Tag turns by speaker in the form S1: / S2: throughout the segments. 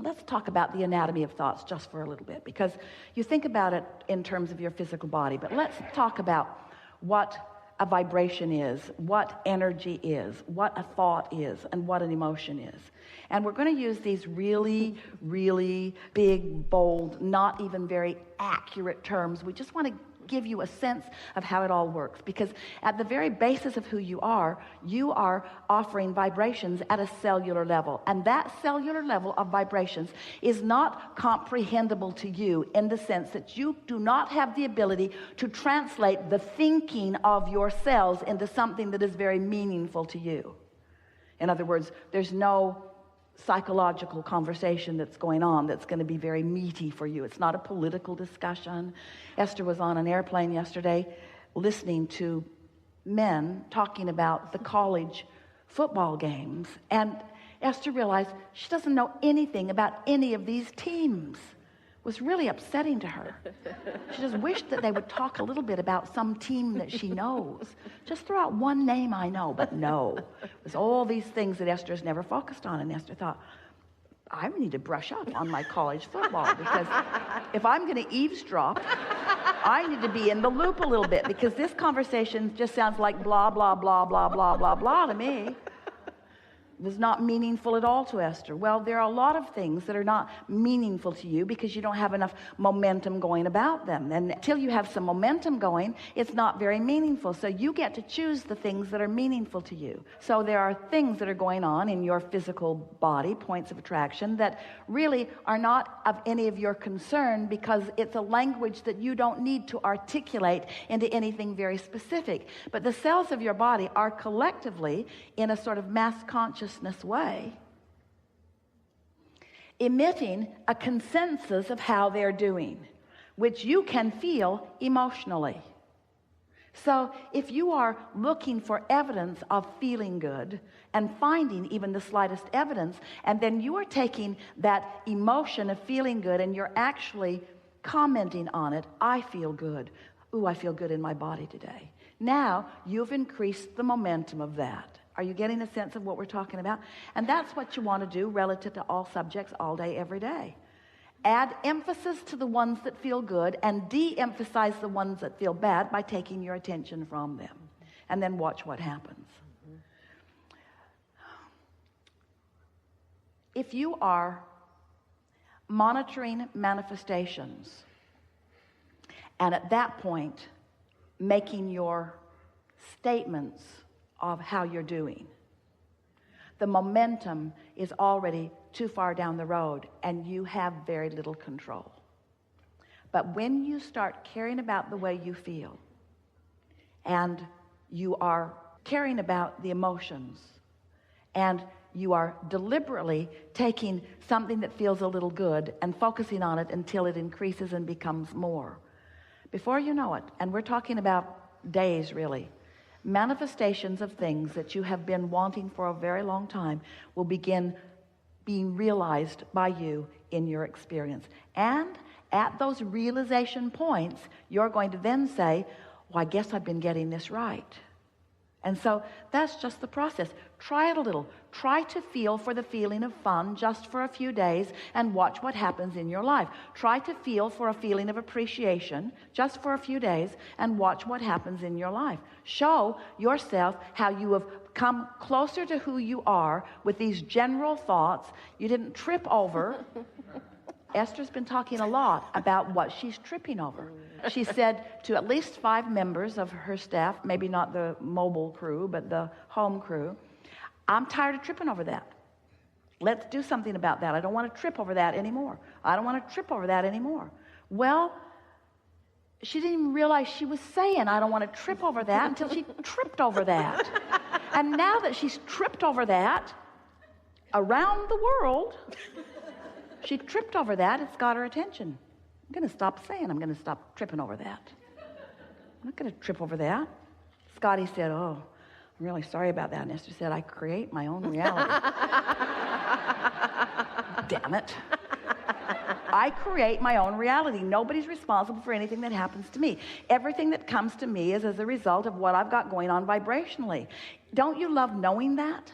S1: let's talk about the anatomy of thoughts just for a little bit, because you think about it in terms of your physical body, but let's talk about what a vibration is, what energy is, what a thought is, and what an emotion is. And we're going to use these really, really big, bold, not even very accurate terms. We just want to give you a sense of how it all works, because at the very basis of who you are offering vibrations at a cellular level, and that cellular level of vibrations is not comprehensible to you in the sense that you do not have the ability to translate the thinking of your cells into something that is very meaningful to you. In other words, there's no psychological conversation that's going on that's going to be very meaty for you. It's not a political discussion. Esther was on an airplane yesterday listening to men talking about the college football games, and Esther realized she doesn't know anything about any of these teams. It was really upsetting to her. She just wished that they would talk a little bit about some team that she knows. Just throw out one name I know, but no. There's all these things that Esther's never focused on, and Esther thought, I need to brush up on my college football, because if I'm going to eavesdrop, I need to be in the loop a little bit, because this conversation just sounds like blah, blah, blah, blah, blah, blah, blah to me. It was not meaningful at all to Esther. Well, there are a lot of things that are not meaningful to you because you don't have enough momentum going about them. And until you have some momentum going, it's not very meaningful. So you get to choose the things that are meaningful to you. So there are things that are going on in your physical body, points of attraction, that really are not of any of your concern, because it's a language that you don't need to articulate into anything very specific. But the cells of your body are collectively, in a sort of mass consciousness way, emitting a consensus of how they're doing, which you can feel emotionally. So if you are looking for evidence of feeling good and finding even the slightest evidence, and then you are taking that emotion of feeling good and you're actually commenting on it, I feel good. Ooh, I feel good in my body today. Now you've increased the momentum of that. Are you getting a sense of what we're talking about? And that's what you want to do relative to all subjects all day, every day. Add emphasis to the ones that feel good and de-emphasize the ones that feel bad by taking your attention from them. And then watch what happens. If you are monitoring manifestations, and at that point making your statements of how you're doing, the momentum is already too far down the road and you have very little control. But when you start caring about the way you feel, and you are caring about the emotions, and you are deliberately taking something that feels a little good and focusing on it until it increases and becomes more, before you know it, and we're talking about days really, manifestations of things that you have been wanting for a very long time will begin being realized by you in your experience. And at those realization points, you're going to then say, well, I guess I've been getting this right. And so that's just the process. Try it a little. Try to feel for the feeling of fun just for a few days and watch what happens in your life. Try to feel for a feeling of appreciation just for a few days and watch what happens in your life. Show yourself how you have come closer to who you are with these general thoughts. You didn't trip over. Esther's been talking a lot about what she's tripping over. She said to at least 5 members of her staff, maybe not the mobile crew, but the home crew, I'm tired of tripping over that. Let's do something about that. I don't want to trip over that anymore. I don't want to trip over that anymore. Well, she didn't even realize she was saying, I don't want to trip over that, until she tripped over that. And now that she's tripped over that around the world, she tripped over that, it's got her attention. I'm going to stop saying I'm going to stop tripping over that. I'm not going to trip over that. Scotty said, oh, I'm really sorry about that. And Esther said, I create my own reality. Damn it. I create my own reality. Nobody's responsible for anything that happens to me. Everything that comes to me is as a result of what I've got going on vibrationally. Don't you love knowing that?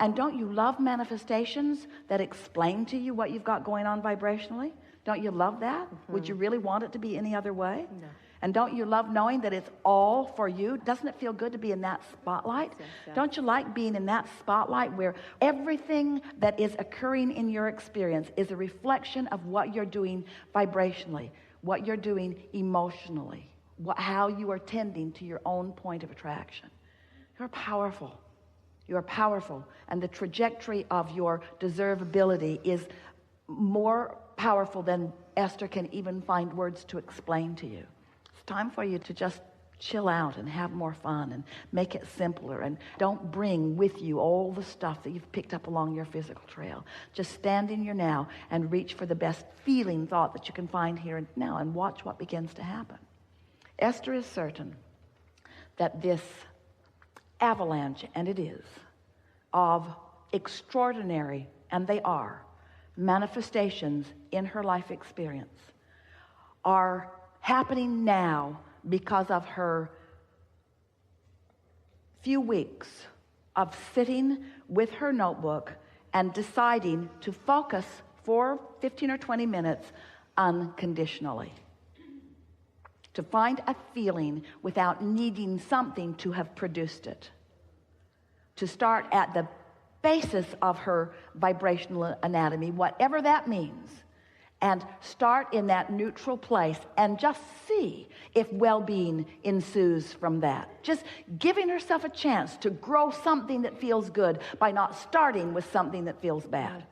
S1: And don't you love manifestations that explain to you what you've got going on vibrationally? Don't you love that? Mm-hmm. Would you really want it to be any other way?
S2: No.
S1: And don't you love knowing that it's all for you? Doesn't it feel good to be in that spotlight?
S2: Yes.
S1: Don't you like being in that spotlight where everything that is occurring in your experience is a reflection of what you're doing vibrationally, what you're doing emotionally, how you are tending to your own point of attraction? You're powerful. You're powerful. And the trajectory of your deservability is more powerful than Esther can even find words to explain to you. It's time for you to just chill out and have more fun and make it simpler, and don't bring with you all the stuff that you've picked up along your physical trail. Just stand in your now and reach for the best feeling thought that you can find here and now, and watch what begins to happen. Esther is certain that this avalanche, and it is, of extraordinary, and they are, manifestations in her life experience are happening now because of her few weeks of sitting with her notebook and deciding to focus for 15 or 20 minutes unconditionally. To find a feeling without needing something to have produced it. To start at the basis of her vibrational anatomy, whatever that means, and start in that neutral place and just see if well-being ensues from that. Just giving herself a chance to grow something that feels good by not starting with something that feels bad.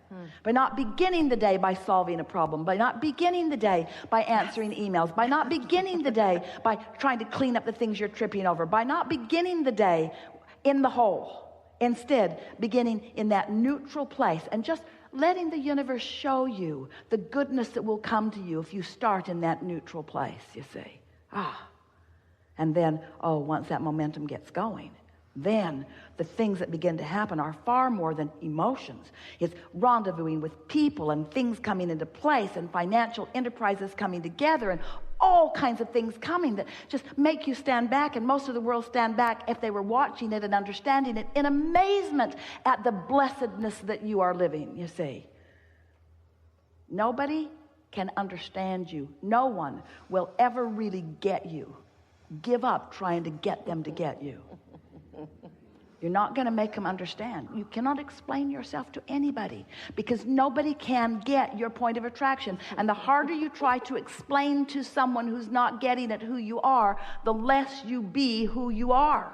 S1: By not beginning the day by solving a problem, by not beginning the day by answering emails, by not beginning the day by trying to clean up the things you're tripping over, by not beginning the day in the hole. Instead, beginning in that neutral place and just letting the universe show you the goodness that will come to you if you start in that neutral place, you see. And then, once that momentum gets going, then the things that begin to happen are far more than emotions. It's rendezvousing with people and things coming into place and financial enterprises coming together and all kinds of things coming that just make you stand back, and most of the world stand back if they were watching it and understanding it in amazement at the blessedness that you are living, you see. Nobody can understand you. No one will ever really get you. Give up trying to get them to get you. You're not going to make them understand. You cannot explain yourself to anybody because nobody can get your point of attraction. And the harder you try to explain to someone who's not getting at who you are, the less you be who you are.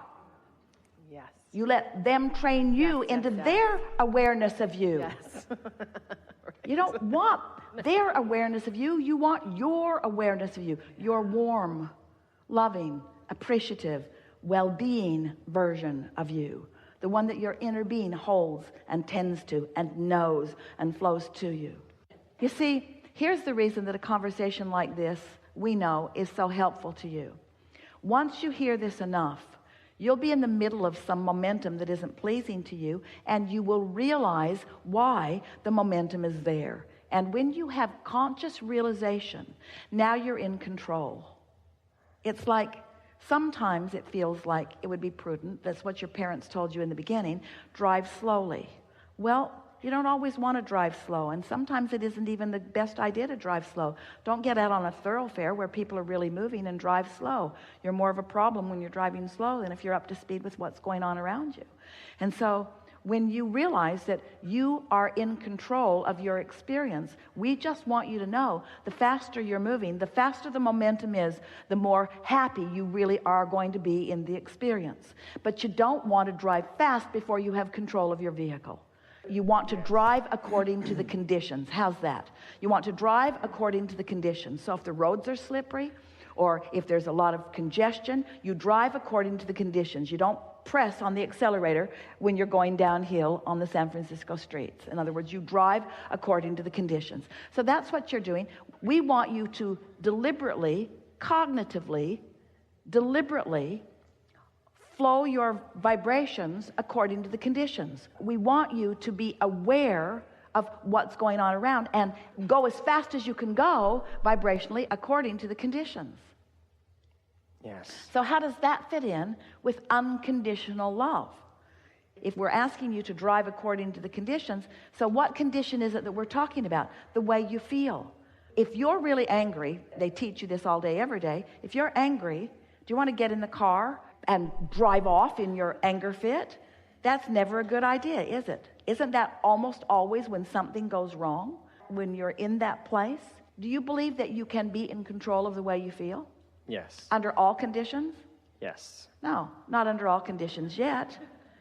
S2: Yes.
S1: You let them train you into their awareness of you.
S2: Yes.
S1: You don't want their awareness of you. You want your awareness of you. Your warm, loving, appreciative, well-being version of you, the one that your inner being holds and tends to and knows and flows to you. You see, here's the reason that a conversation like this, we know, is so helpful to you. Once you hear this enough, you'll be in the middle of some momentum that isn't pleasing to you, and you will realize why the momentum is there. And when you have conscious realization, now you're in control. It's like, sometimes it feels like it would be prudent, that's what your parents told you in the beginning, drive slowly. Well, you don't always want to drive slow, and sometimes it isn't even the best idea to drive slow. Don't get out on a thoroughfare where people are really moving and drive slow. You're more of a problem when you're driving slow than if you're up to speed with what's going on around you. And so when you realize that you are in control of your experience, we just want you to know the faster you're moving, the faster the momentum is, the more happy you really are going to be in the experience. But you don't want to drive fast before you have control of your vehicle. You want to drive according to the conditions. How's that? You want to drive according to the conditions. So if the roads are slippery, or if there's a lot of congestion, you drive according to the conditions. You don't press on the accelerator when you're going downhill on the San Francisco streets. In other words, you drive according to the conditions. So that's what you're doing. We want you to deliberately, cognitively, deliberately flow your vibrations according to the conditions. We want you to be aware of what's going on around and go as fast as you can go vibrationally according to the conditions.
S2: Yes.
S1: So how does that fit in with unconditional love? If we're asking you to drive according to the conditions, so what condition is it that we're talking about? The way you feel. If you're really angry, they teach you this all day, every day. If you're angry, do you want to get in the car and drive off in your anger fit? That's never a good idea, is it? Isn't that almost always when something goes wrong? When you're in that place? Do you believe that you can be in control of the way you feel?
S2: Yes.
S1: Under all conditions?
S2: Yes.
S1: No, not under all conditions yet.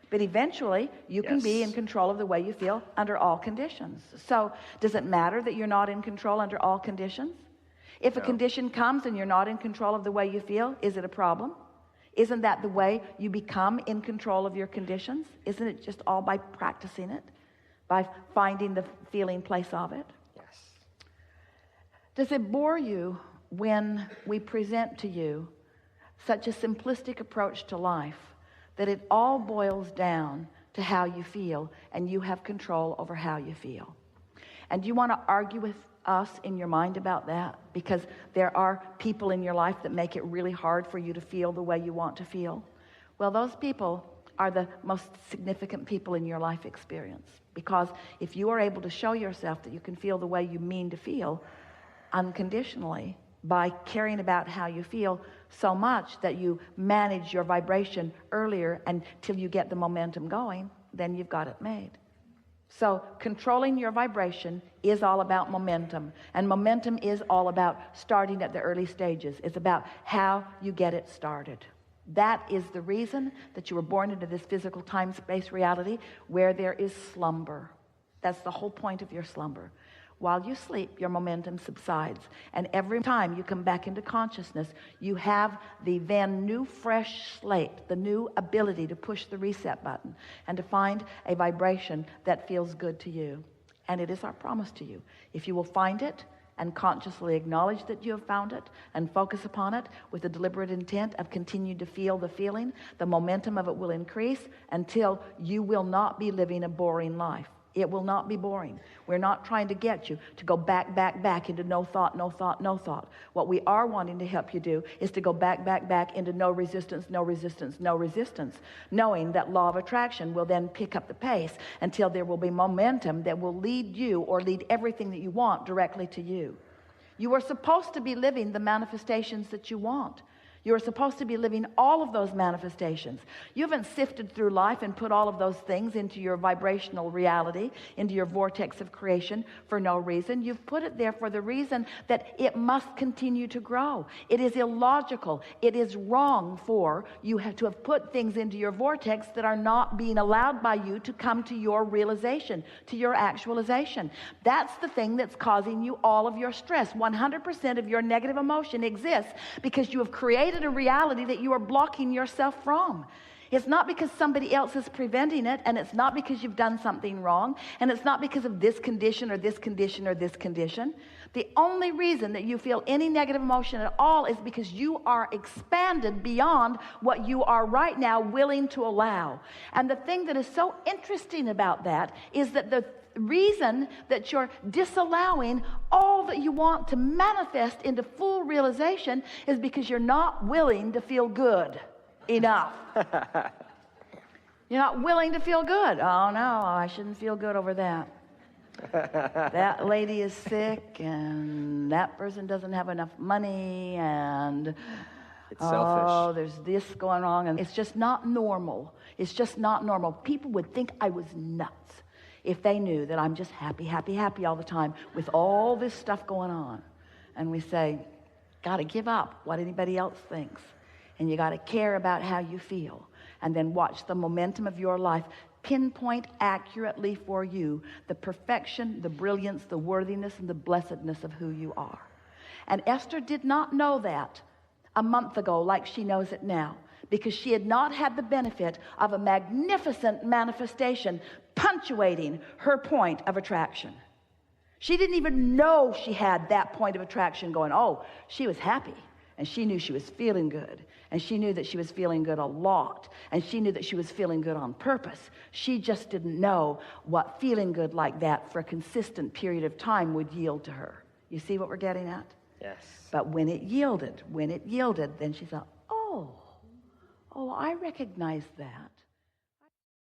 S1: But eventually, you can be in control of the way you feel under all conditions. So, does it matter that you're not in control under all conditions? If a condition comes and you're not in control of the way you feel, is it a problem? Isn't that the way you become in control of your conditions? Isn't it just all by practicing it? By finding the feeling place of it?
S2: Yes.
S1: Does it bore you when we present to you such a simplistic approach to life that it all boils down to how you feel, and you have control over how you feel? And do you want to argue with us in your mind about that? Because there are people in your life that make it really hard for you to feel the way you want to feel. Well, those people are the most significant people in your life experience. Because if you are able to show yourself that you can feel the way you mean to feel unconditionally, by caring about how you feel so much that you manage your vibration earlier until you get the momentum going, then you've got it made. So controlling your vibration is all about momentum. And momentum is all about starting at the early stages. It's about how you get it started. That is the reason that you were born into this physical time-space reality where there is slumber. That's the whole point of your slumber. While you sleep, your momentum subsides. And every time you come back into consciousness, you have the then new fresh slate, the new ability to push the reset button and to find a vibration that feels good to you. And it is our promise to you. If you will find it and consciously acknowledge that you have found it and focus upon it with the deliberate intent of continuing to feel the feeling, the momentum of it will increase until you will not be living a boring life. It will not be boring. We're not trying to get you to go back into no thought, no thought, no thought. What we are wanting to help you do is to go back into no resistance, no resistance, no resistance, knowing that law of attraction will then pick up the pace until there will be momentum that will lead you or lead everything that you want directly to you. You are supposed to be living the manifestations that you want. You're supposed to be living all of those manifestations. You haven't sifted through life and put all of those things into your vibrational reality, into your vortex of creation for no reason. You've put it there for the reason that it must continue to grow. It is illogical. It is wrong for you to have put things into your vortex that are not being allowed by you to come to your realization, to your actualization. That's the thing that's causing you all of your stress. 100% of your negative emotion exists because you have created a reality that you are blocking yourself from. It's not because somebody else is preventing it, and it's not because you've done something wrong, and it's not because of this condition or this condition or this condition. The only reason that you feel any negative emotion at all is because you are expanded beyond what you are right now willing to allow. And the thing that is so interesting about that is that the reason that you're disallowing all that you want to manifest into full realization is because you're not willing to feel good enough. You're not willing to feel good. Oh no, I shouldn't feel good over that. That lady is sick and that person doesn't have enough money and
S2: it's selfish.
S1: There's this going on, and it's just not normal. It's just not normal. People would think I was nuts if they knew that I'm just happy all the time with all this stuff going on. And we say, got to give up what anybody else thinks. And you got to care about how you feel. And then watch the momentum of your life pinpoint accurately for you the perfection, the brilliance, the worthiness, and the blessedness of who you are. And Esther did not know that a month ago like she knows it now, because she had not had the benefit of a magnificent manifestation punctuating her point of attraction. She didn't even know she had that point of attraction going. Oh, she was happy, and she knew she was feeling good, and she knew that she was feeling good a lot, and she knew that she was feeling good on purpose. She just didn't know what feeling good like that for a consistent period of time would yield to her. You see what we're getting at?
S2: Yes.
S1: But when it yielded, then she thought, oh, I recognize that.